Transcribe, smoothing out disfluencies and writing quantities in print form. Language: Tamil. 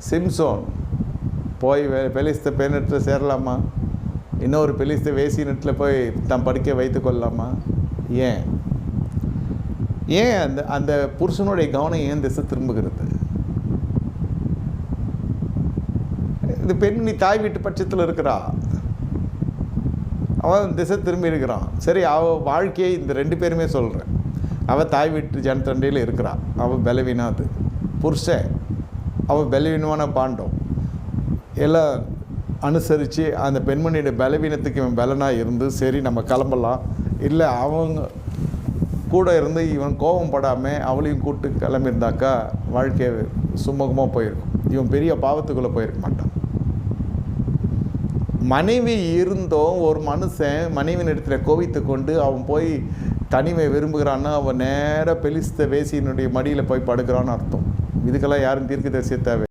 சிம்சோன் போய் பெலிஸ்த பெண்ணிடத்தில் சேரலாமா? இன்னொரு பெலிஸ்த வேசியினத்தில் போய் தான் படுக்க வைத்து கொள்ளலாமா? ஏன் அந்த அந்த புருஷனுடைய கவனம் ஏன் திசை திரும்புகிறது? இந்த பெண் தாய் வீட்டு பட்சத்தில் இருக்கிறா, அவன் திசை திரும்பி இருக்கிறான். சரி, அவள் வாழ்க்கையை இந்த 2 பேருமே சொல்கிறேன். அவள் தாய் வீட்டு ஜனத்தண்டையில் இருக்கிறான், அவள் பலவீனாது. புருஷன் அவள் பலவீனமான பாண்டம் எல்லாம் அனுசரித்து அந்த பெண்மணியோட பலவீனத்துக்கு இவன் பலனாக இருந்து, சரி நம்ம கிளம்பலாம், இல்லை அவங்க கூட இருந்து இவன் கோபம் படாமல் அவளையும் கூட்டு கிளம்பியிருந்தாக்கா வாழ்க்கை சுமூகமாக போயிருக்கும். இவன் பெரிய பாவத்துக்குள்ளே போயிருக்க மாட்டான். மனைவி இருந்தும் ஒரு மனுஷன் மனைவியின் இடத்துல கோவித்து கொண்டு அவன் போய் தனிமை விரும்புகிறான்னா அவன் நேராக பெலிஸ்த வேசியினுடைய மடியில் போய் படுக்கிறான்னு அர்த்தம். இதுக்கெல்லாம் யாரும் தீர்க்கதரிசி தேவை?